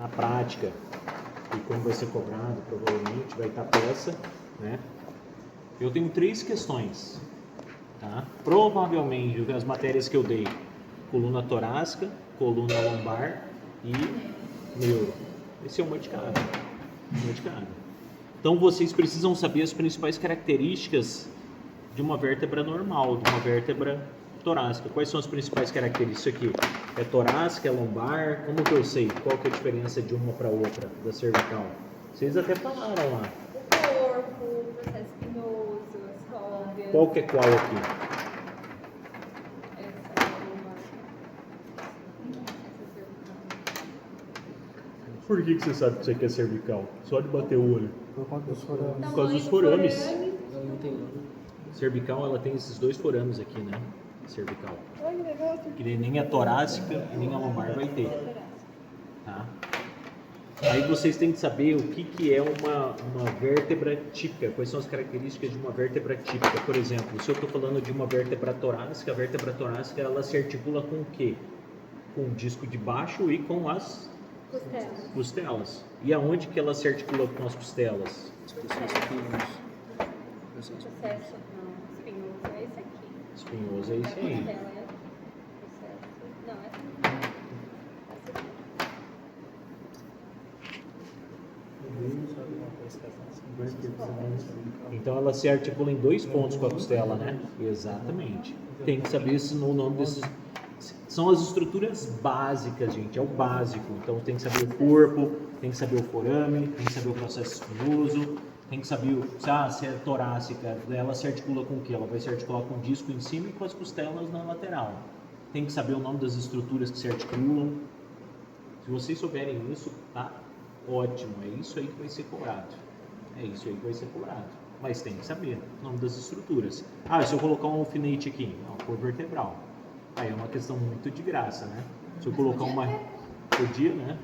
Na prática, e como vai ser cobrado, provavelmente vai estar peça, né? Eu tenho 3 questões, tá? Provavelmente, as matérias que eu dei, coluna torácica, coluna lombar e neuro. Esse é uma de cada. Uma de cada. Então, vocês precisam saber as principais características de uma vértebra normal, de uma vértebra torácica. Quais são as principais características aqui? É torácica, é lombar? Como que eu sei? Qual que é a diferença de uma para outra, da cervical? Vocês até falaram lá. O corpo, o processo espinhoso, as ródeas. Qual que é qual aqui? Essa cervical. Por que você sabe que isso aqui é cervical? Só de bater o olho. Por conta dos forames. Por causa dos forames. Eu não tenho. Cervical, ela tem esses 2 forames aqui, né? Cervical. Olha que legal. Que nem a torácica e nem a lombar vai ter. Tá? Aí vocês têm que saber o que é uma vértebra típica, quais são as características de uma vértebra típica. Por exemplo, se eu estou falando de uma vértebra torácica, a vértebra torácica ela se articula com o quê? Com o disco de baixo e com as costelas. E aonde que ela se articula com as costelas? Processo espinhoso. Processo. Processo não, espinhoso é esse aqui. Espinhoso é isso aí. Costela, é? Processo. Não, essa aqui. Então ela se articula em 2 pontos com a costela, né? Exatamente. Tem que saber o nome desses. São as estruturas básicas, gente. É o básico. Então tem que saber o corpo, tem que saber o forame, tem que saber o processo espinhoso, tem que saber se é torácica, ela se articula com o quê? Ela vai se articular com o disco em cima e com as costelas na lateral. Tem que saber o nome das estruturas que se articulam. Se vocês souberem isso, tá ótimo. É isso aí que vai ser cobrado. É isso aí que vai ser cobrado. Mas tem que saber o nome das estruturas. Ah, se eu colocar um alfinete aqui, uma cor vertebral. Aí é uma questão muito de graça, né? Se eu colocar uma... Podia, né?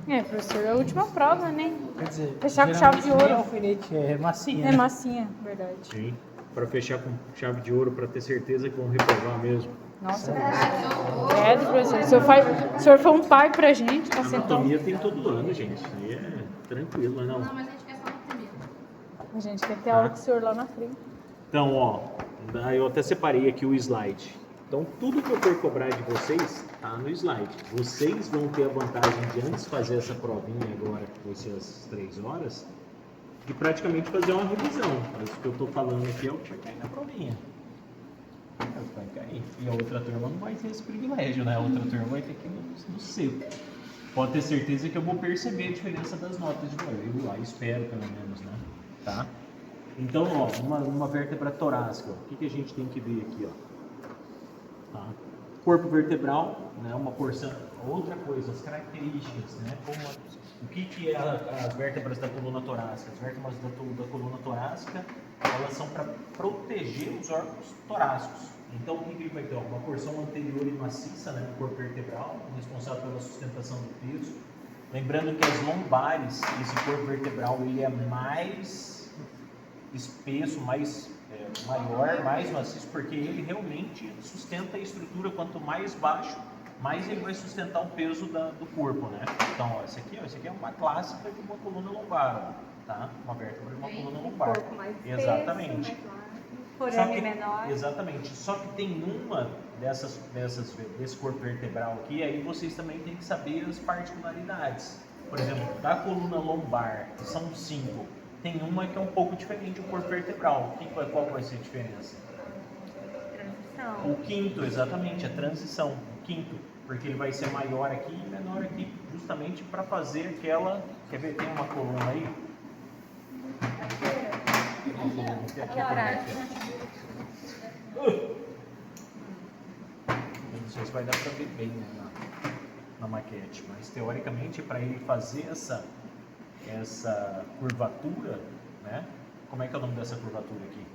É, professor, a última prova, né? Quer dizer, Fechar com chave de geralmente nem ouro. alfinete, é massinha. É né? massinha, verdade. Sim. Para fechar com chave de ouro, para ter certeza que vão reprovar mesmo. Nossa, credo, professor. O senhor foi um pai pra gente, tá sentando. Anatomia tem todo ano, gente. Isso aí é tranquilo, né? Não. Não, mas a gente quer só no primeiro. A gente quer ter aula com o senhor lá na frente. Então, ó, eu até separei aqui o slide. Então, tudo que eu for cobrar de vocês, tá no slide. Vocês vão ter a vantagem de, antes de fazer essa provinha agora, que vai ser às 3 horas, de praticamente fazer uma revisão. Mas o que eu tô falando aqui é o que vai cair na provinha. Vai cair. E a outra turma não vai ter esse privilégio, né? A outra turma vai ter que ir no seco. Pode ter certeza que eu vou perceber a diferença das notas de novo. Eu lá espero, pelo menos, né? Tá? Então, ó, uma vértebra torácica. O que a gente tem que ver aqui, ó? Tá? Corpo vertebral, né? Uma porção. Outra coisa, as características, né? O que é as vértebras da coluna torácica? As vértebras da coluna torácica, elas são para proteger os órgãos torácicos. Então, o que ele vai ter? Uma porção anterior e maciça, né, no corpo vertebral, responsável pela sustentação do peso. Lembrando que as lombares, esse corpo vertebral, ele é mais espesso, maior, mais maciço, porque ele realmente sustenta a estrutura. Quanto mais baixo, mais ele vai sustentar o peso do corpo, né? Então, ó, essa aqui é uma clássica de uma coluna lombar, tá? Uma vértebra de uma coluna lombar. Corpo mais espesso, Exatamente. Forame menor. Exatamente. Só que tem uma desse corpo vertebral aqui, aí vocês também têm que saber as particularidades. Por exemplo, da coluna lombar, que são 5, tem uma que é um pouco diferente do corpo vertebral. Qual vai ser a diferença? Transição. O quinto, exatamente, a transição. O quinto, porque ele vai ser maior aqui e menor aqui, justamente para fazer aquela... Quer ver? Tem uma coluna aí? Uma coluna aqui, não sei se vai dar para ver bem, né, na maquete, mas teoricamente para ele fazer essa curvatura, né? Como é que é o nome dessa curvatura aqui?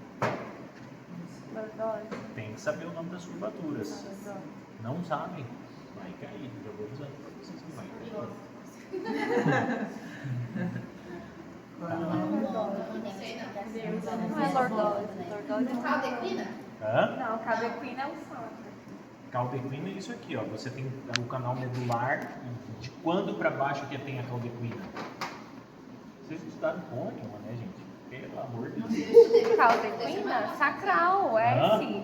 Lordose. Tem que saber o nome das curvaturas. Não sabem? Vai cair, já vou avisando para vocês que vai cair. Não sei não. Não é lordose. Lordose Não fala declina? Hã? Não, cabequina é o santo. Cauda equina é isso aqui, ó. Você tem o canal medular. De quando para baixo que tem a cauda equina? Vocês estudaram pônei, né, gente? Pelo amor de Deus. Cauda equina? Sacral, é Hã? esse.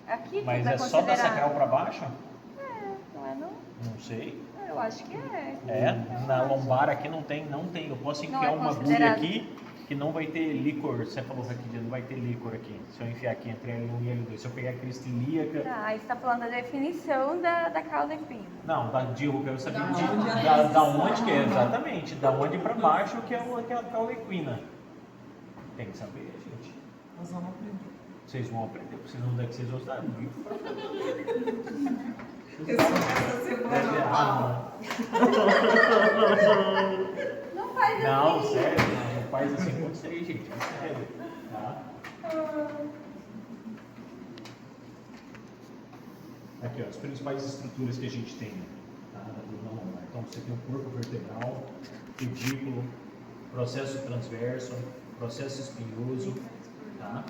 Aqui Mas tudo é só da considerado. sacral para baixo? Não é não? Não sei. Eu acho que é. É, na lombar aqui não tem. Eu posso Não enfiar é uma agulha considerado. aqui que não vai ter líquor. Você falou aqui, não vai ter líquor aqui. Se eu enfiar aqui entre L1 e L2, se eu pegar a crista ilíaca. Tá, aí você tá falando da definição da cauda equina. Não, eu quero saber da onde que é, exatamente. Da onde para baixo que é a cauda equina. Tem que saber, gente. Nós vamos aprender. Vocês vão aprender, vocês não devem ser gostaram. Eu sou essa semana. Não faz Não, assim. sério, não faz assim com vocês, gente. É sério. Tá? Aqui, ó, as principais estruturas que a gente tem, tá? Da coluna lombar. Então, você tem o corpo vertebral, pedículo, processo transverso, processo espinhoso, tá?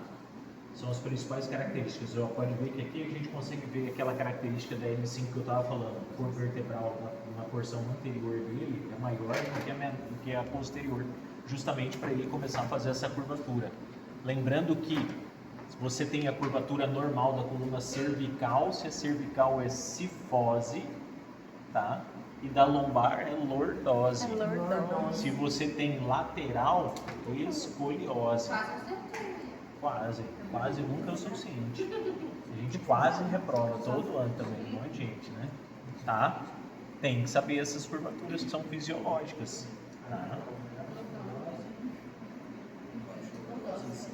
São as principais características. Ó, pode ver que aqui a gente consegue ver aquela característica da M5 que eu estava falando. O corpo vertebral na porção anterior dele é maior do que a posterior, justamente para ele começar a fazer essa curvatura. Lembrando que você tem a curvatura normal da coluna cervical, se a cervical é cifose, tá? E da lombar é lordose. É lordose. Se você tem lateral, é escoliose. Quase nunca é o suficiente. A gente quase reprova todo ano também, um monte de gente, né? Tá? Tem que saber essas curvaturas que são fisiológicas. Tá?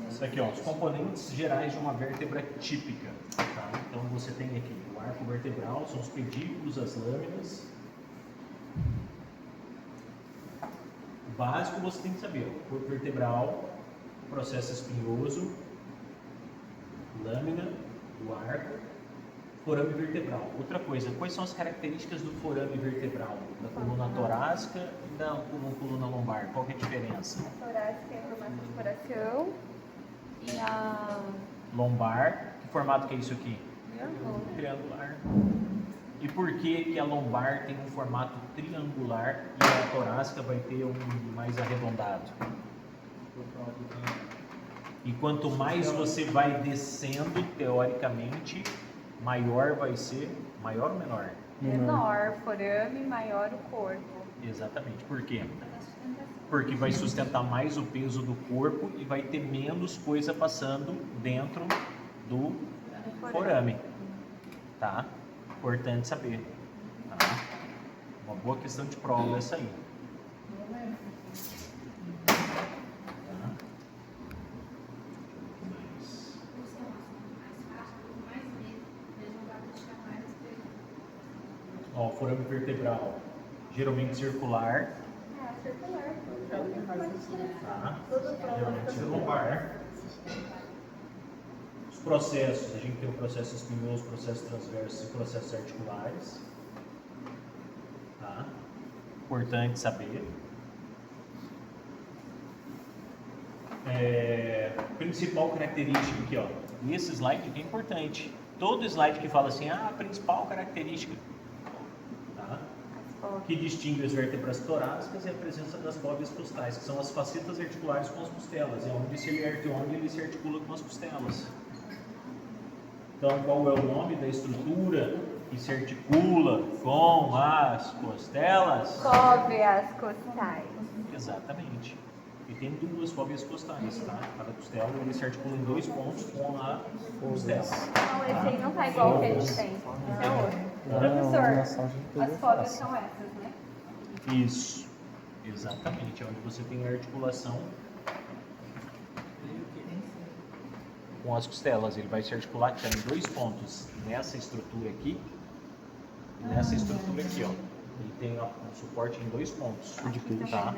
Isso aqui, ó, os componentes gerais de uma vértebra típica. Tá? Então você tem aqui o arco vertebral, são os pedículos, as lâminas. O básico você tem que saber, o corpo vertebral, processo espinhoso, lâmina, o arco, forame vertebral. Outra coisa, quais são as características do forame vertebral? Da coluna torácica e da coluna lombar? Qual que é a diferença? A torácica é formato de coração e a Lombar, que formato que é isso aqui? triângulo. Triangular. E por que a lombar tem um formato triangular e a torácica vai ter um mais arredondado? E quanto mais você vai descendo, teoricamente, maior vai ser, maior ou menor? Menor, forame, maior o corpo. Exatamente. Por quê? Porque vai sustentar mais o peso do corpo e vai ter menos coisa passando dentro do forame. Tá? Importante saber. Tá? Uma boa questão de prova essa aí. Ó, o forame vertebral, geralmente circular, Circular. tá? Geralmente circular. Os processos, a gente tem o processo espinhoso, processo transverso e processos articulares. Tá? Importante saber. Principal característica aqui, ó. E esse slide aqui é importante. Todo slide que fala assim, a principal característica, tá? Que distingue as vértebras torácicas é a presença das fóbias costais, que são as facetas articulares com as costelas, é onde ele se articula com as costelas. Então, qual é o nome da estrutura que se articula com as costelas? Fóbias costais. Exatamente. E tem duas fóbias costais, tá? Cada costela ele se articula em dois pontos com a costela. Não, esse aí não tá igual ao que a gente tem. Esse é outro. Professor, as fóbias são essas, né? Isso. Exatamente. É onde você tem a articulação com as costelas. Ele vai se articular aqui, em dois pontos. Nessa estrutura aqui e nessa estrutura aqui, ó. Ele tem um suporte em dois pontos. Tá?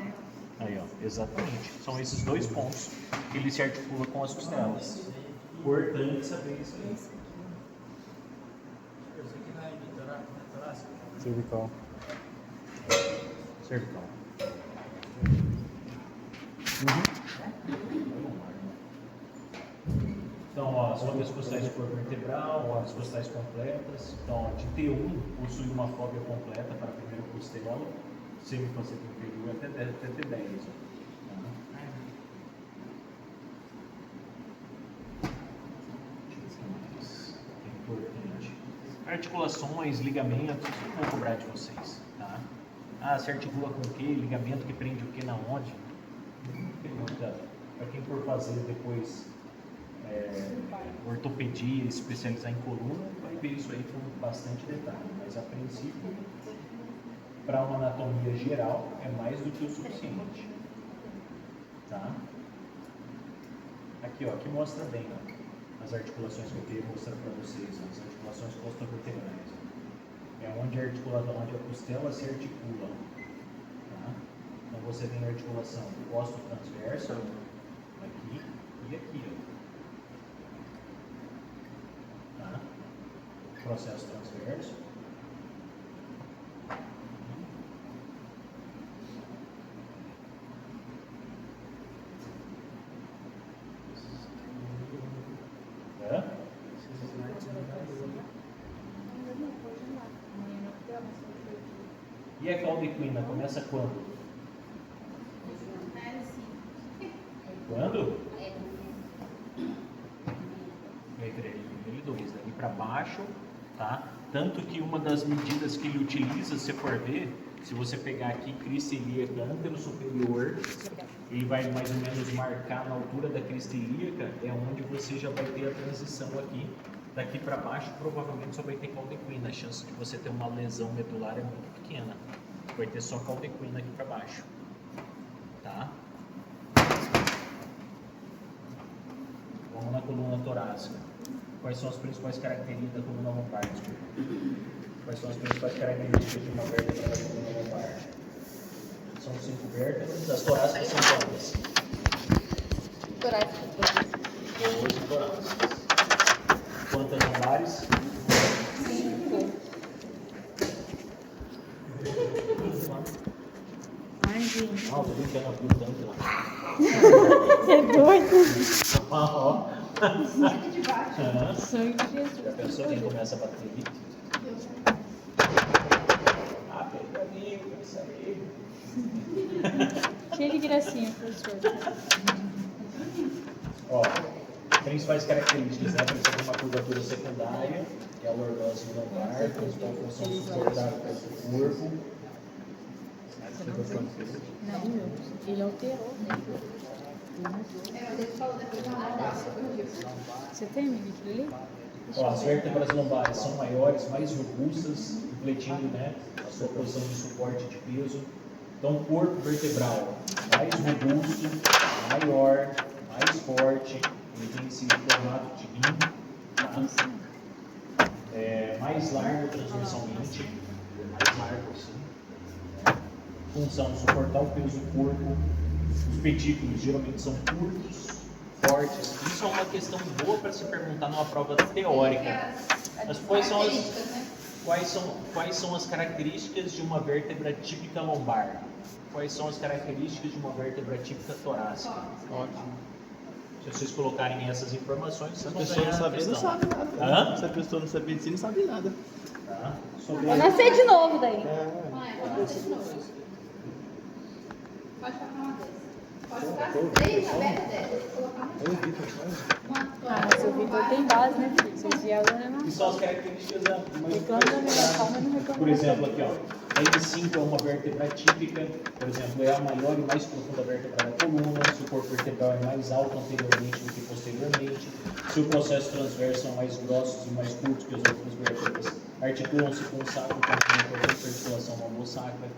Aí, ó, exatamente. São esses dois pontos que ele se articula com as costelas. Importante saber isso aí. Cervical. Cervical. Então, ó, as fóbias costais de cor vertebral, as costais completas. Então, ó, de T1 possui uma fóbia completa para a primeira costela, semifaceta inferior até T10. Tá? É importante. Articulações, ligamentos, eu vou cobrar de vocês. Tá? Ah, se articula com o quê? Ligamento que prende o quê na onde? Pergunta para quem for fazer depois ortopedia, especializar em coluna, vai ver isso aí com bastante detalhe. Mas a princípio, para uma anatomia geral, é mais do que o suficiente. Tá? Aqui, ó, aqui mostra bem, ó, as articulações que eu queria mostrar para vocês, ó, as articulações costovertebrais. É onde a articulação, onde a costela se articula. Tá? Então você tem a articulação costo-transversa, aqui e aqui. Ó. Tá? Processo transverso. E a caldequina começa quando? Quando? Entre L2, dali para baixo, tá? Tanto que uma das medidas que ele utiliza, se for ver, se você pegar aqui crista ilíaca ântero superior, ele vai mais ou menos marcar na altura da crista ilíaca, é onde você já vai ter a transição aqui. Daqui para baixo, provavelmente só vai ter caldequina. A chance de você ter uma lesão medular é muito pequena. Vai ter só caldequina aqui para baixo. Tá? Vamos na coluna torácica. Quais são as principais características da coluna lombar? Quais são as principais características de uma vértebra da coluna lombar? São 5 vértebras. As torácicas são quantas? Torácica. 12 torácicas. Quantas lombares? 5. Ai, gente. Não, tô brincando aqui o tanto lá. É doido. Ó. Sangue de Jesus. A pessoa quem começa a bater aqui. Ah, pega amigo, isso aí. Cheio de gracinha, professor. Ó, principais características, né? Precisa ter uma curvatura secundária, que é a lordose lombar, principal função suportar o corpo. Não, ele alterou. Você tem, menino, aquilo ali? Ó, as vértebras lombares são maiores, mais robustas, refletindo, né, a sua posição de suporte de peso. Então, o corpo vertebral mais robusto, maior, mais forte, ele tem esse formato de rim, tá? Mais largo transversalmente, mais largo assim. Função suportar o peso do corpo. Os petículos geralmente são curtos, fortes. Isso é uma questão boa para se perguntar numa prova teórica. Mas quais são as características de uma vértebra típica lombar? Quais são as características de uma vértebra típica torácica? Ótimo. Se vocês colocarem essas informações, vocês vão ganhar a questão. Não sabe nada. Hã? Se a pessoa não sabe medicina, não sabe nada. Tá? Vou nascer de novo daí. Pode colocar uma dessas. Pode colocar 3 abertas dessas. Colocar uma. Ah, mas o Vitor tem base, né, filho? Vocês vieram, né, Que são as características da reclama da minha calma e não reclama. Por exemplo, aqui, ó. L5 é uma vértebra típica, por exemplo, é a maior e mais profunda vértebra da coluna, se o corpo vertebral é mais alto anteriormente do que posteriormente, se o processo transverso são mais grossos e mais curtos que as outras vértebras, articulam-se com o sacro, com uma importante articulação lombosacra.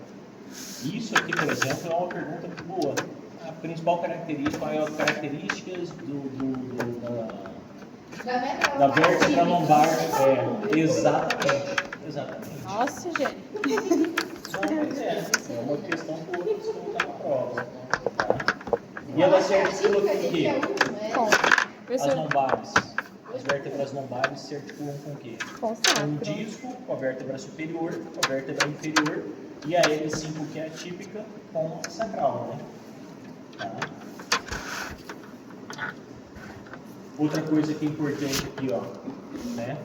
Isso aqui, por exemplo, é uma pergunta muito boa. A principal característica é as características da vértebra lombar. Exatamente. Nossa, gente. Não, mas é uma questão boa que se colocar na prova. Tá? E ela se articula com o quê? Bom, As professor, lombares. As vértebras lombares se articulam com o quê? com Com o sacro. disco, com a vértebra superior, com a vértebra inferior e a L5, que é a típica, com a sacral, né? Tá? Outra coisa que é importante aqui, ó, né?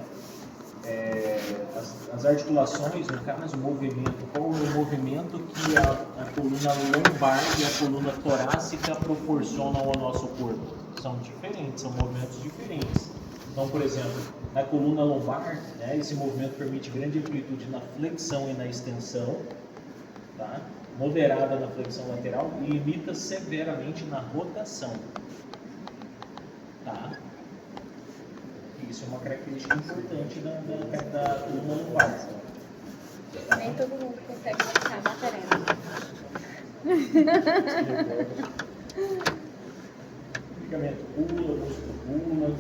As articulações, no caso, o movimento, qual é o movimento que a coluna lombar e a coluna torácica proporcionam ao nosso corpo? São diferentes, são movimentos diferentes. Então, por exemplo, na coluna lombar, né, esse movimento permite grande amplitude na flexão e na extensão, tá? Moderada na flexão lateral e limita severamente na rotação. Tá? Isso é uma característica importante da coluna lombar. Nem todo mundo consegue ficar materendo. Ligamento pula, músculo pula.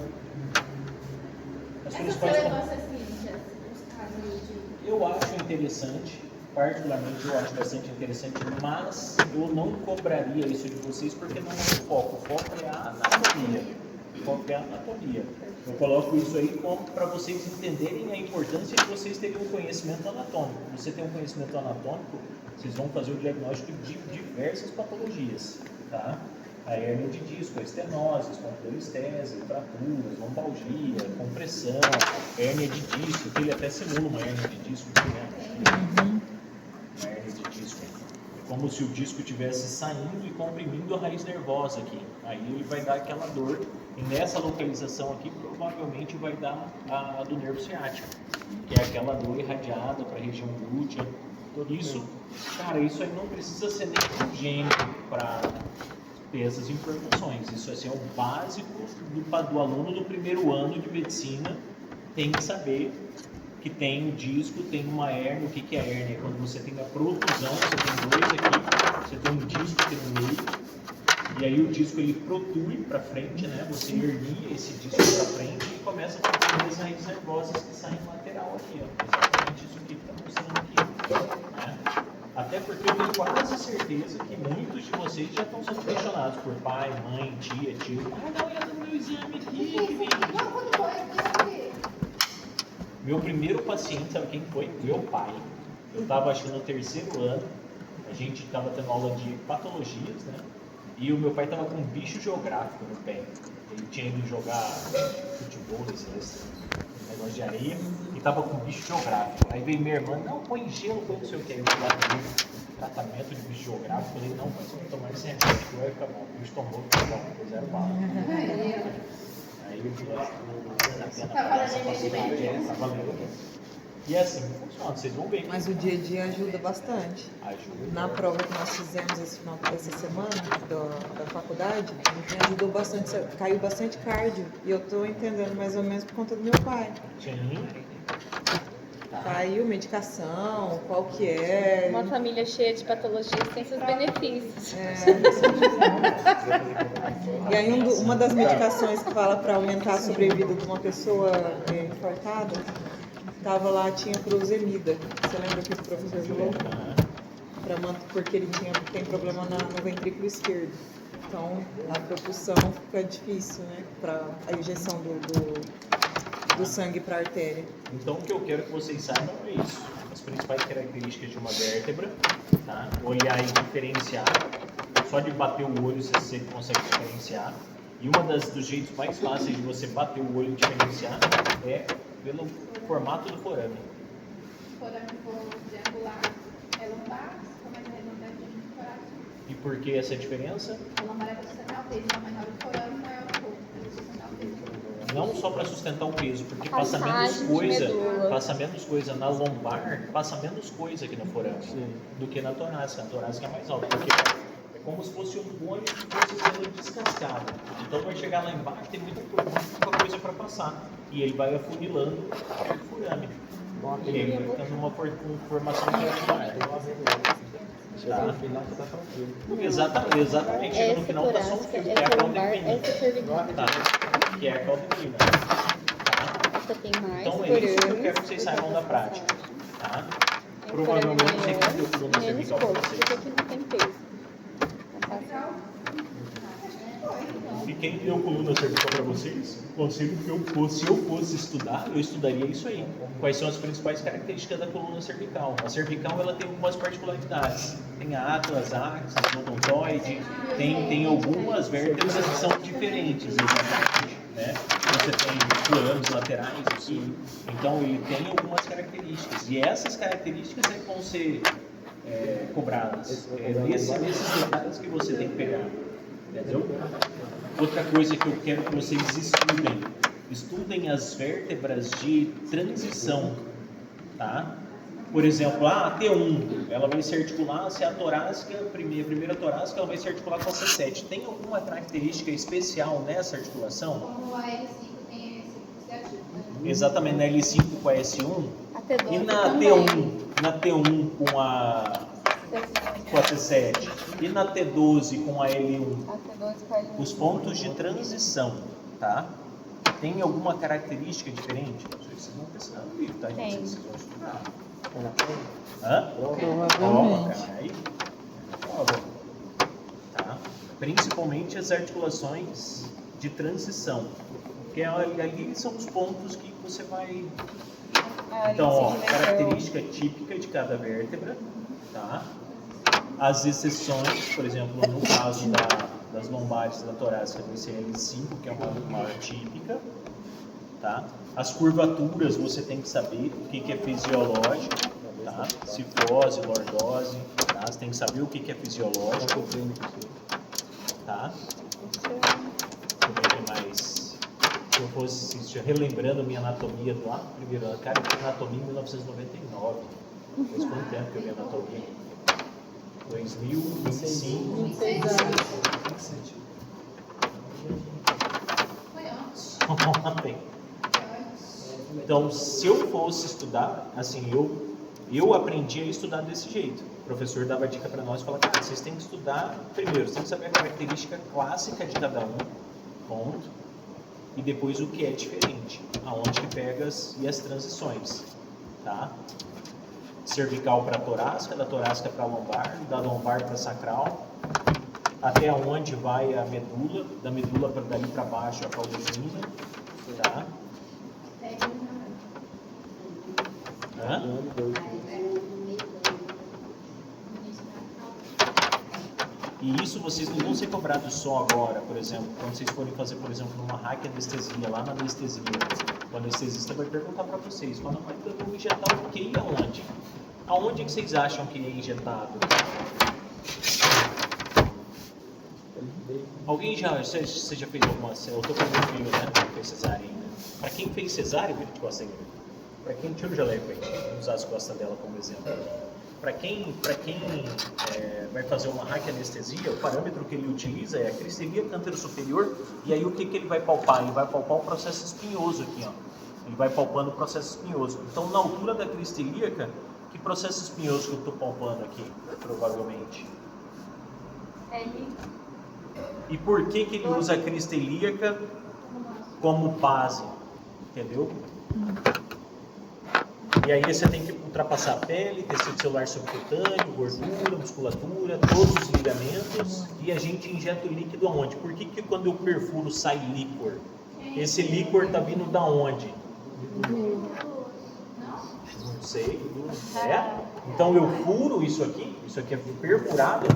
As Essas principais relevâncias clínicas, os casos de... eu acho interessante, particularmente eu acho bastante interessante, mas eu não cobraria isso de vocês porque não é o foco. O foco é a anatomia. O foco é a anatomia. Eu coloco isso aí para vocês entenderem a importância de vocês terem um conhecimento anatômico. Você tem um conhecimento anatômico, vocês vão fazer o diagnóstico de diversas patologias, tá? A hérnia de disco, a estenose, espondilolistese, fraturas, lombalgia, compressão, hérnia de disco, que ele até simula uma hérnia de disco, né? Uma hérnia de disco. É como se o disco estivesse saindo e comprimindo a raiz nervosa aqui. Aí ele vai dar aquela dor, e nessa localização aqui provavelmente vai dar a do nervo ciático, que é aquela dor irradiada para a região glútea. Isso, cara, isso aí não precisa ser nem higiênico para ter essas informações. Isso assim, é o básico do aluno do primeiro ano de medicina, tem que saber que tem um disco, tem uma hérnia. O que é a hérnia? Quando você tem a protusão, você tem dois aqui, você tem um disco aqui no meio, e aí o disco ele protui para frente, né? Você hernia esse disco para frente e começa a fazer as raízes nervosas que saem lateral aqui, ó. Exatamente isso aqui que está mostrando aqui, né? Até porque eu tenho quase certeza que muitos de vocês já estão sendo questionados por pai, mãe, tia, tio. Ah, não, ia dar meu exame aqui. Não, quando foi? Meu primeiro paciente, sabe quem foi? Meu pai. Eu estava acho que no terceiro ano, a gente estava tendo aula de patologias, né? E o meu pai estava com um bicho geográfico no pé. Ele tinha ido jogar futebol nesse negócio de areia e estava com um bicho geográfico. Aí veio minha irmã, não, põe gelo, põe não sei o que. Aí eu fui lá no tratamento de bicho geográfico. Falei, não, mas se eu tomar esse remédio vai ficar bom. O bicho tomou, ficou bom, depois era bala. Aí eu fui lá, tá valendo. E é assim que funciona, vocês vão ver. Mas o dia a dia ajuda bastante. Ajuda. Na prova que nós fizemos essa semana da faculdade, me ajudou bastante, caiu bastante cardio. E eu tô entendendo mais ou menos por conta do meu pai. Sim. Caiu medicação, qual que é. Uma família cheia de patologias tem seus benefícios. E aí uma das medicações que fala para aumentar a sobrevida de uma pessoa infartada, tava lá, tinha furosemida. Você lembra que o professor falou? Porque ele tem problema no ventrículo esquerdo. Então a propulsão fica difícil, né? Para a injeção do sangue para a artéria. Então o que eu quero que vocês saibam é isso. As principais características de uma vértebra, tá? Olhar e diferenciar. Só de bater o olho você consegue diferenciar. E dos jeitos mais fáceis de você bater o olho e diferenciar é pelo formato do forame. Forame triangular, é lombar, como é que é redondadinho de coração. E por que essa diferença? A lombar é para sustentar o peso, a menor o forame, maior o corpo, para sustentar o peso. Não só para sustentar o peso, porque passa Passagem menos coisa na lombar, passa menos coisa aqui no forame do que na torácica. A torácica é mais alta, porque é como se fosse um bone que fosse sendo descascado. Então vai chegar lá embaixo, tem muita coisa para passar. E ele vai afunilando o forame. E aí vai ficando uma formação triangular. Exatamente. Chega no final, tá só um fio, que é a caudepina. Que é a caudepina. Essa tem mais. Então é isso que eu quero que vocês saibam da prática. Tá? Provavelmente você tem que ter o coluna cervical para vocês. Porque aqui não tem peso. E quem deu coluna cervical para vocês, conselho que se eu fosse estudar, eu estudaria isso aí. Quais são as principais características da coluna cervical? A cervical ela tem algumas particularidades. Tem a atlas, axis, odontoide, tem algumas vértebras que são diferentes, exatamente. né? Você tem forames laterais aqui, então ele tem algumas características, e essas características é que vão ser cobradas. Nesses detalhes que você tem que pegar, entendeu? Outra coisa que eu quero que vocês estudem as vértebras de transição, tá? Por exemplo, a T1, ela vai se articular, se a torácica, a primeira torácica, ela vai se articular com a C7. Tem alguma característica especial nessa articulação? Como a L5 tem esse ativo, né? Exatamente, na L5 com a S1 A T2 e na T1 com a C7 e na T12 com a L1. A T2 com a L1. Os pontos de transição, tá? Tem alguma característica diferente? Vocês não precisam no livro, tá, gente? Tem. Vocês vão estudar. Hã? Provavelmente. Aí, prova. Tá? Principalmente as articulações de transição. Porque ali são os pontos que você vai... Então, ó, característica típica de cada vértebra, tá? As exceções, por exemplo, no caso das lombares da torácica vai ser L5, que é uma típica, tá? As curvaturas você tem que saber o que é fisiológico, tá? Cifose, lordose, tá? Você tem que saber o que é fisiológico, tá? Deixa eu ver mais. Se eu fosse relembrando a minha anatomia do lá, primeiro, cara, eu fiz anatomia em 1999. Faz quanto tempo que eu vi anatomia? 2025. 26 anos. Foi antes. Ontem. Então, se eu fosse estudar, assim, eu aprendi a estudar desse jeito. O professor dava dica para nós e falava, cara, vocês têm que estudar primeiro, vocês têm que saber a característica clássica de cada um, ponto. E depois o que é diferente, aonde que pega e as transições, tá? Cervical para torácica, da torácica para lombar, da lombar para sacral, até onde vai a medula, da medula para dali para baixo a caudesina, tá? Hã? E isso vocês não vão ser cobrados só agora, por exemplo, quando vocês forem fazer, por exemplo, uma raquianestesia, lá na anestesia, o anestesista vai perguntar para vocês, fala, mas eu vou injetar o que e aonde? Aonde que vocês acham que é injetado? Alguém você já fez alguma, eu tô com meu filho, né, que fez cesárea ainda. Para quem fez cesárea, filho de costa, para quem tira o jaleco aí, vamos usar as costas dela como exemplo. Para quem vai fazer uma raquianestesia, o parâmetro que ele utiliza é a cristelia cantero superior, e aí o que ele vai palpar? Ele vai palpar o processo espinhoso aqui, ó. Ele vai palpando o processo espinhoso. Então, na altura da cristelíaca, que processo espinhoso que eu estou palpando aqui, provavelmente? L. E por que ele usa a cristelíaca como base? Entendeu? E aí você tem que ultrapassar a pele, tecido celular subcutâneo, gordura, musculatura, todos os ligamentos, e a gente injeta o líquido aonde? Por que quando eu perfuro sai líquor? Esse líquor está vindo da onde? Não sei. É? Então eu furo isso aqui é perfurado.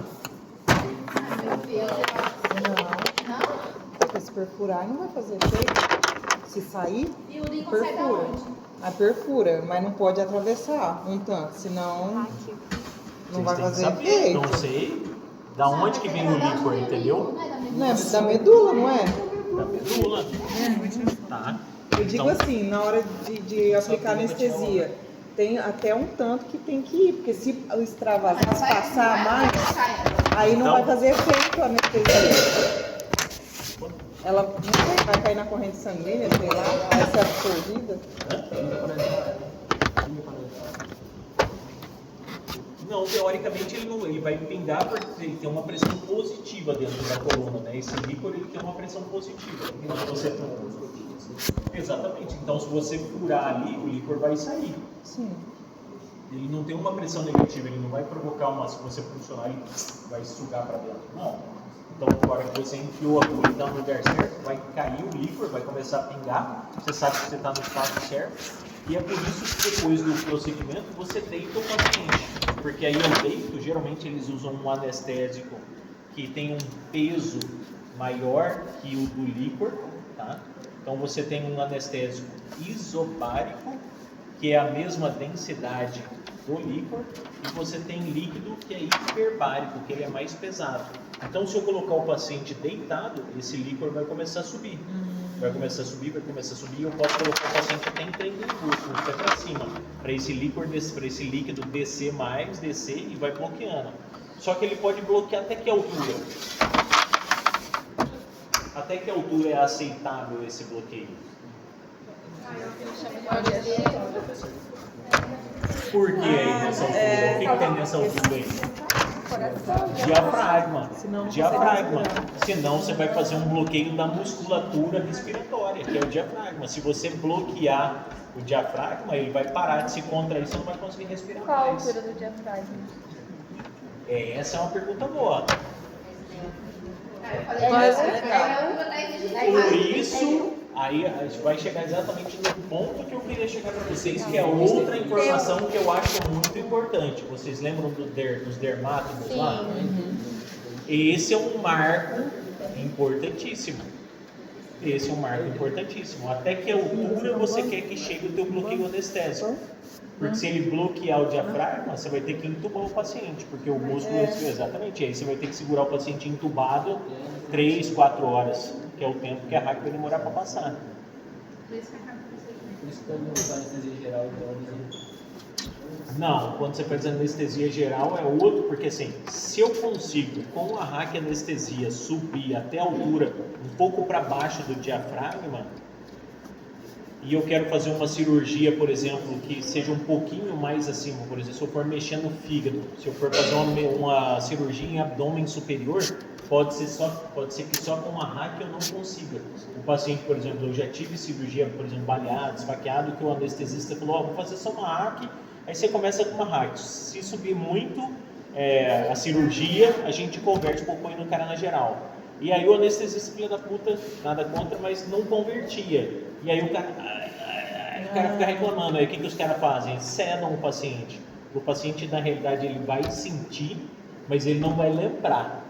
Porque se perfurar não vai fazer efeito. Se sair, E o líquido sai da perfura. onde? A perfura, mas não pode atravessar um tanto, senão não vai fazer saber, efeito. não sei da onde que vem o líquor, entendeu? Não é da medula, não é? Da medula. Tá. Eu digo Então, assim, na hora de aplicar anestesia, tem até um tanto que tem que ir, porque se o extravasar passar mais, aí não vai fazer efeito a anestesia. Ela não sei, vai cair na corrente sanguínea, sei lá, vai ser absorvida. Não, teoricamente ele vai pingar porque ele tem uma pressão positiva dentro da coluna, né? Esse líquor ele tem uma pressão positiva. Então, exatamente. Então se você furar ali, o líquor vai sair. Sim. Ele não tem uma pressão negativa, ele não vai provocar uma, se você funcionar, ele vai sugar para dentro. Não. Então, agora que você enfiou a agulha e está no lugar certo, vai cair o líquor, vai começar a pingar, você sabe que você está no espaço certo, e é por isso que depois do procedimento você deita o paciente, porque aí o deito, geralmente eles usam um anestésico que tem um peso maior que o do líquor, tá? Então você tem um anestésico isobárico, que é a mesma densidade do líquor, e você tem líquido que é hiperbárico, que ele é mais pesado. Então se eu colocar o paciente deitado, esse líquor vai começar a subir. Vai começar a subir, e eu posso colocar o paciente até em 30 minutos, com o pé para cima, para esse líquido descer e vai bloqueando. Só que ele pode bloquear até que altura? Até que altura é aceitável esse bloqueio? Por que aí nessa altura? O que tem nessa altura aí? Diafragma. Senão você vai fazer um bloqueio da musculatura respiratória, que é o diafragma. Se você bloquear o diafragma, ele vai parar de se contrair, você não vai conseguir respirar Qual a mais. altura do diafragma? Essa é uma pergunta boa. Por isso, aí a gente vai chegar exatamente no ponto que eu queria chegar para vocês, que é outra informação que eu acho muito importante. Vocês lembram dos dermátomos lá? Esse é um marco importantíssimo. Até que altura você quer que chegue o teu bloqueio anestésico? Porque se ele bloquear o diafragma, você vai ter que entubar o paciente, porque o músculo, exatamente, aí você vai ter que segurar o paciente entubado 3, 4 horas, que é o tempo que a raca vai demorar para passar. Por isso que eu não uso anestesia geral, então. Não, quando você faz anestesia geral é outro, porque assim, se eu consigo com a raquianestesia subir até a altura um pouco para baixo do diafragma, e eu quero fazer uma cirurgia, por exemplo, que seja um pouquinho mais acima, por exemplo, se eu for mexer no fígado, se eu for fazer uma cirurgia em abdômen superior, pode ser que só com uma raquia eu não consiga. O paciente, por exemplo, eu já tive cirurgia, por exemplo, baleado, esfaqueado, que o anestesista falou, vou fazer só uma raquia, aí você começa com uma raquia. Se subir muito a cirurgia, a gente converte um pouco no cara na geral. E aí o anestesista, filho da puta, nada contra, mas não convertia. E aí o cara fica reclamando. Aí o que os caras fazem? Sedam o paciente. O paciente, na realidade, ele vai sentir, mas ele não vai lembrar.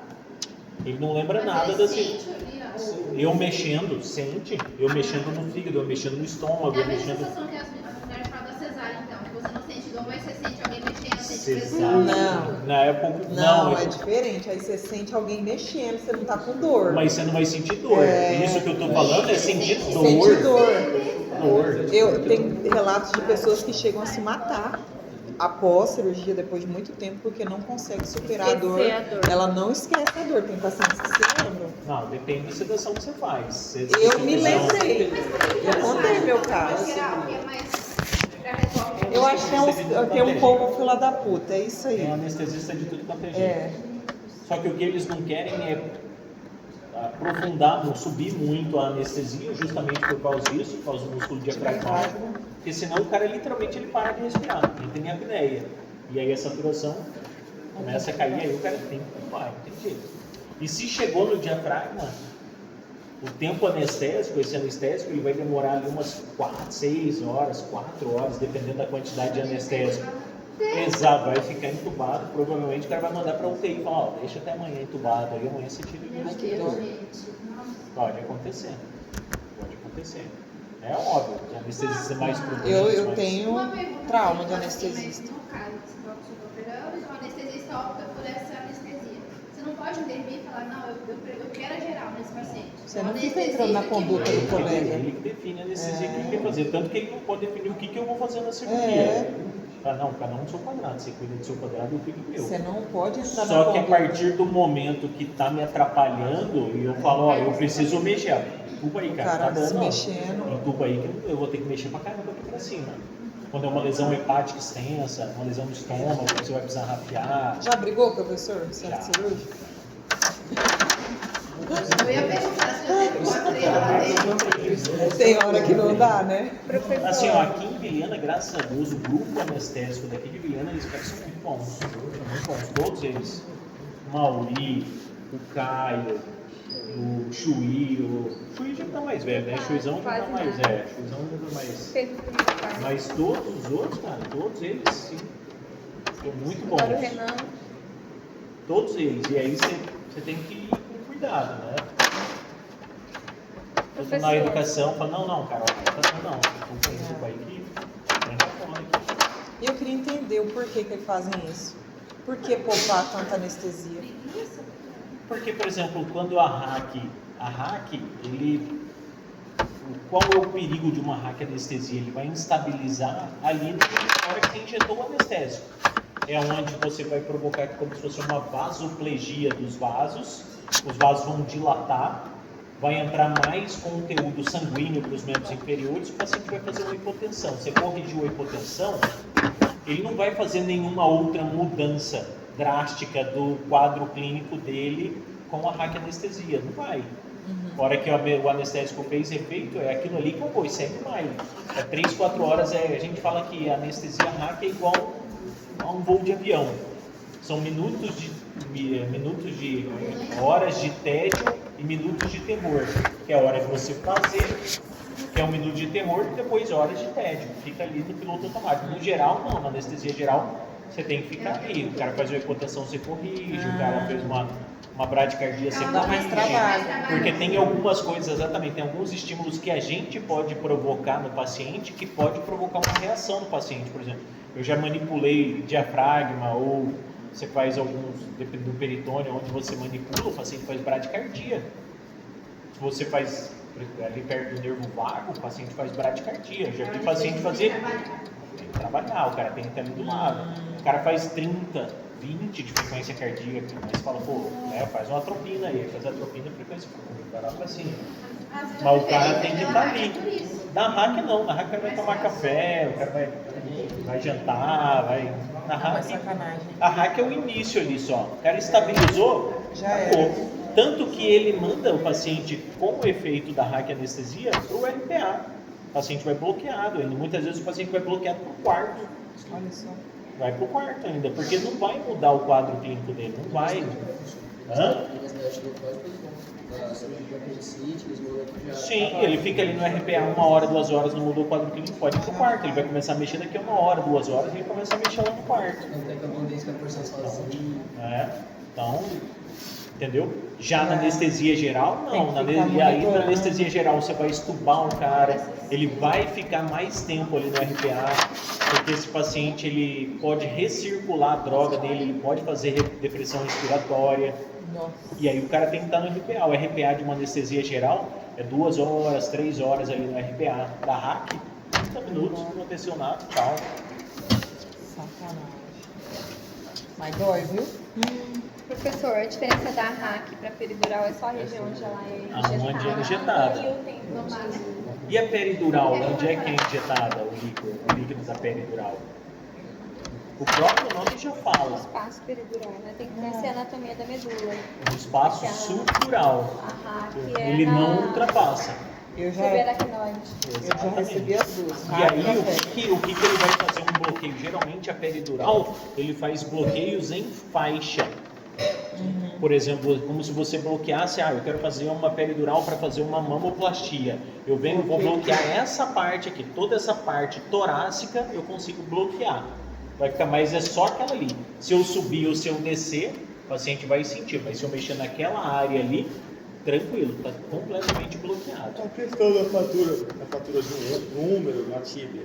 Ele não lembra nada da cirurgia. Eu mexendo no fígado, eu mexendo no estômago, É a eu mesma mexendo... sensação que as mulheres falam da cesárea, então. Que você não sente dor, mas você sente alguém mexendo, sente Cesárea. pressão. Na época, Não, é diferente. Aí você sente alguém mexendo, você não tá com dor. Mas você não vai sentir dor. Isso que eu tô falando é sentir dor. Sente dor. Dor. Eu tenho relatos de pessoas que chegam a se matar após cirurgia, depois de muito tempo, porque não consegue superar a dor. Ela não esquece a dor. Tem pacientes que se lembram. Não, depende da sedação que você faz. Eu me lembrei. Eu contei meu caso. Geral, que é mais pra resolver. Eu acho que tem um povo fila da puta, é isso aí. Tem anestesista de tudo quanto é jeito. É. Só que o que eles não querem é aprofundar, não subir muito a anestesia, justamente por causa disso, por causa do músculo diafragmático, porque senão o cara literalmente ele para de respirar, ele tem apneia. E aí a saturação começa a cair, aí o cara tem que ocupar, não tem jeito. E se chegou no diafragma, o tempo anestésico, esse anestésico, ele vai demorar ali umas 6 horas, 4 horas, dependendo da quantidade de anestésico. Exato, vai ficar entubado, provavelmente o cara vai mandar para UTI e falar, deixa até amanhã entubado, aí amanhã você tira o respirador. Pode acontecer. É óbvio, que a anestesista é mais prudente. Eu tenho trauma de anestesista. No caso, você está operando, o anestesista opta por essa anestesia. Você não pode intervir e falar, não, eu quero a geral nesse paciente. Você não fica entrando na conduta do colega. Ele que define a anestesia que ele quer fazer, tanto que ele não pode definir o que eu vou fazer na cirurgia. Cada um do seu quadrado, você cuida do seu quadrado e eu cuido do meu. Você não pode entrar na Só que a conduta. partir do momento que está me atrapalhando, e eu falo, eu preciso mexer. Entuba aí, cara. Cara, Tá dando, se mexendo. Entuba aí que eu vou ter que mexer pra caramba aqui pra cima. Quando é uma lesão hepática extensa, uma lesão no estômago, você vai precisar rafiar. Já brigou, professor? Centro cirúrgico? Eu ia perguntar se já teve uma treta lá dentro. Tem hora que não dá, né? Assim, ó, aqui em Vilhena, graças a Deus, o grupo anestésico daqui de Vilhena, eles são muito bons. São muito bons, todos eles. O Mauri, o Caio, o Chuí, o Chuí já tá mais velho, né? Chuizão já tá mais velho. Chuizão já tá mais. Mas todos os outros, cara, todos eles, sim, são muito bons. Agora o Renan. Todos eles. E aí você tem que ir com cuidado, né? Na educação, fala, não, Carol, não, não vai aqui, tranca fora aqui. E eu queria entender o porquê que eles fazem isso. Por que poupar tanta anestesia? Porque, por exemplo, quando a hack, ele... Qual é o perigo de uma hack anestesia? Ele vai instabilizar ali na hora que você injetou o anestésico. É onde você vai provocar como se fosse uma vasoplegia dos vasos. Os vasos vão dilatar, vai entrar mais conteúdo sanguíneo para os membros inferiores, o paciente vai fazer uma hipotensão. Você corrigiu a hipotensão, ele não vai fazer nenhuma outra mudança drástica do quadro clínico dele com a hack anestesia, não vai. A hora que o anestésico fez efeito, é aquilo ali que eu vou, e segue mais. É 3, 4 horas, a gente fala que a anestesia hack é igual a um voo de avião. São minutos de horas de tédio e minutos de temor, que é a hora de você fazer, que é 1 minuto de temor, e depois horas de tédio. Fica ali no piloto automático. No geral, não, na anestesia geral, você tem que ficar ali. O cara faz uma hipotensão, você corrige, o cara fez uma bradicardia, você Dá mais trabalho. porque tem algumas coisas, exatamente, tem alguns estímulos que a gente pode provocar no paciente que pode provocar uma reação no paciente. Por exemplo, eu já manipulei diafragma, ou você faz alguns, dependendo do peritônio, onde você manipula, o paciente faz bradicardia. Se você faz ali perto do nervo vago, o paciente faz bradicardia. Eu já vi paciente fazer... Tem que trabalhar, o cara tem que estar ali do lado. O cara faz 30, 20 de frequência cardíaca, mas fala, pô, faz uma atropina aí, faz a atropina e frequência cardíaca, assim. Mas o cara tem que estar ali. Na hack não, na hack o cara vai tomar café, o cara vai jantar, vai... Na hack, a hack é o início ali só. O cara estabilizou, já é. Tanto que ele manda o paciente com o efeito da hack anestesia para o RPA. O paciente vai bloqueado ainda. Muitas vezes o paciente vai bloqueado para o quarto. Olha só. Vai para o quarto ainda, porque não vai mudar o quadro clínico dele, não vai. Hã? Sim, ele fica ali no RPA 1 hora, 2 horas, não mudou o quadro clínico, pode ir pro quarto. Ele vai começar a mexer daqui a 1 hora, 2 horas, e ele começa a mexer lá no quarto. Não tem tendência a porção sozinho. Então, entendeu? Já na anestesia geral, não. E aí na anestesia geral você vai estubar um cara, ele vai ficar mais tempo ali no RPA, porque esse paciente ele pode recircular a droga dele, ele pode fazer depressão respiratória. Nossa. E aí o cara tem que estar no RPA. O RPA de uma anestesia geral é 2 horas, 3 horas ali no RPA. Da hack, 30 minutos, não aconteceu nada, tchau. Sacanagem. Mas dói, viu? Professor, a diferença da hack para peridural é só a região onde ela é injetada. Onde é injetada. E o tempo no máximo. E a peridural, onde é que é injetada o líquido da peridural? O próprio nome já fala. Espaço peridural, né? Tem que conhecer a anatomia da medula. Um espaço sutural. A hack é Ele não ultrapassa. Eu já recebi as duas. E aí, o que ele vai fazer um bloqueio? Geralmente a peridural, ele faz bloqueios em faixa. Por exemplo, como se você bloqueasse, eu quero fazer uma peridural para fazer uma mamoplastia. Eu venho, vou bloquear essa parte aqui, toda essa parte torácica eu consigo bloquear. Vai ficar, mas é só aquela ali. Se eu subir ou se eu descer, o paciente vai sentir. Mas se eu mexer naquela área ali, tranquilo, está completamente bloqueado. A questão da fratura de um húmero na tíbia,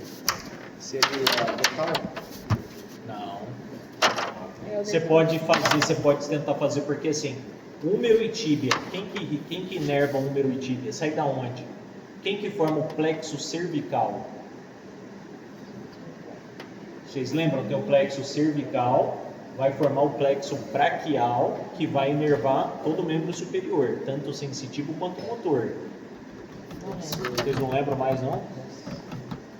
seria local? Não. Você pode tentar fazer, porque assim, húmero e tíbia, quem que inerva húmero e tíbia? Sai da onde? Quem que forma o plexo cervical? Vocês lembram? Tem o plexo cervical, vai formar o plexo braquial, que vai inervar todo o membro superior, tanto o sensitivo quanto o motor. Vocês não lembram mais, não?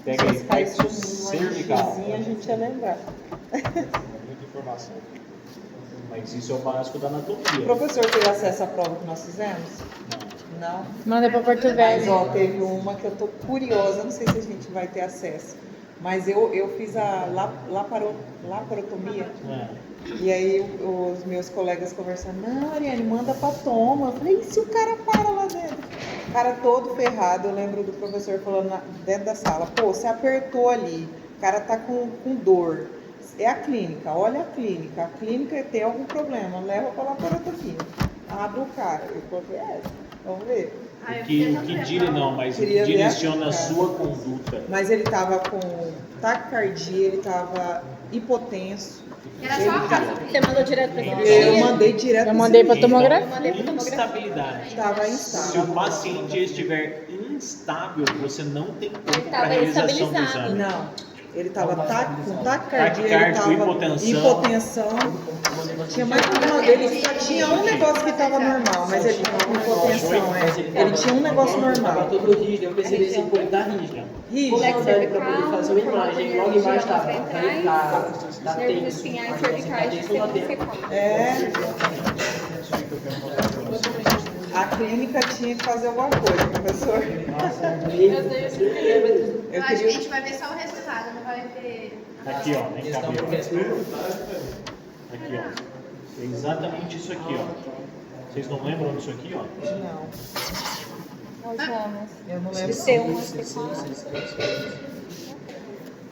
Pega aí, plexo cervical. A gente ia lembrar. Muita informação. Mas isso é o básico da anatomia. O professor teve acesso à prova que nós fizemos? Não. Manda para Porto Mas, Velho. teve uma que eu tô curiosa, não sei se a gente vai ter acesso. Mas eu fiz a laparotomia. E aí os meus colegas conversando, não, Ariane, manda pra toma. Eu falei, e se o cara para lá dentro? O cara todo ferrado, eu lembro do professor falando dentro da sala, pô, você apertou ali, o cara tá com dor. É a clínica, olha a clínica tem algum problema, leva pra laparotomia. Abre o cara. Eu falei, vamos ver. Ah, eu O que queria não, mas o que Queria ver direciona a a- sua conduta. Mas ele tava com taquicardia, ele tava hipotenso. Era só a casa. Você mandou direto pra Eu cirurgia? mandei direto Eu mandei pra Então, tomografia. instabilidade. Tava Se instável. o paciente estiver instável, você não tem tempo para tava realização do estabilizado. exame. Não. Ele tava com taquicardia, ele Taquicardia, tava hipotensão. Tinha mais uma dele, só tinha um negócio que tava normal, mas ele tava com hipotensão, Ele tinha um negócio Tava normal. todo rígido, eu percebi assim, pô, ele tá rígido. Rígido. Vou mandar ele pra poder fazer uma imagem, logo embaixo tá Nervos tenso. espinhais cervicais de Tá tenso. seco. É. A clínica tinha que fazer alguma coisa, professor. Eu acho que a gente vai ver só o resultado, não vai ver. Aqui, ó, vem cá, Questão ver, por ó. questão. Aqui, ó. É exatamente isso aqui, ó. Vocês não lembram disso aqui, ó? Não, Nós vamos. eu não lembro. C1, C4.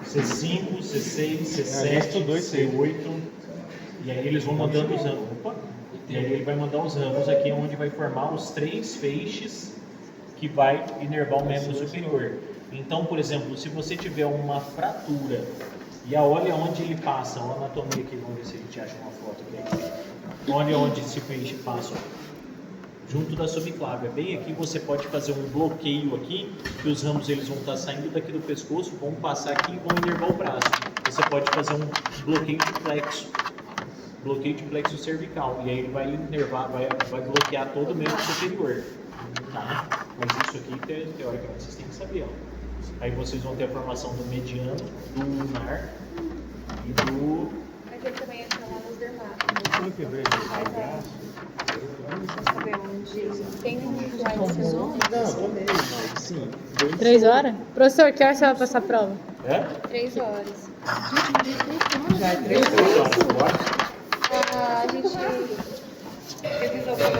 C5, C6, C7, C8. E aí eles vão mandando os ramos. Opa! E aí ele vai mandar os ramos aqui onde vai formar os 3 feixes que vai inervar o membro superior. Então, por exemplo, se você tiver uma fratura e olha onde ele passa, a anatomia aqui, vamos ver se a gente acha uma foto aqui. Olha onde esse feixe passa, ó. Junto da subclávia. Bem aqui você pode fazer um bloqueio aqui, que os ramos eles vão estar saindo daqui do pescoço, vão passar aqui e vão inervar o braço. Você pode fazer um bloqueio de plexo. Bloqueio de plexo cervical. E aí ele vai inervar, vai bloquear todo o membro superior. Tá? Mas isso aqui, teoricamente, vocês têm que saber. Ó. Aí vocês vão ter a formação do mediano, do ulnar e do... Aqui também entra lá nos dermatos. Deixa eu saber onde. Tem um slide sessão? Não, tô meio, mas sim. 3 horas? Professor, que hora você vai passar a prova? É? 3 horas. Já é 3 horas. Agora? A gente revisou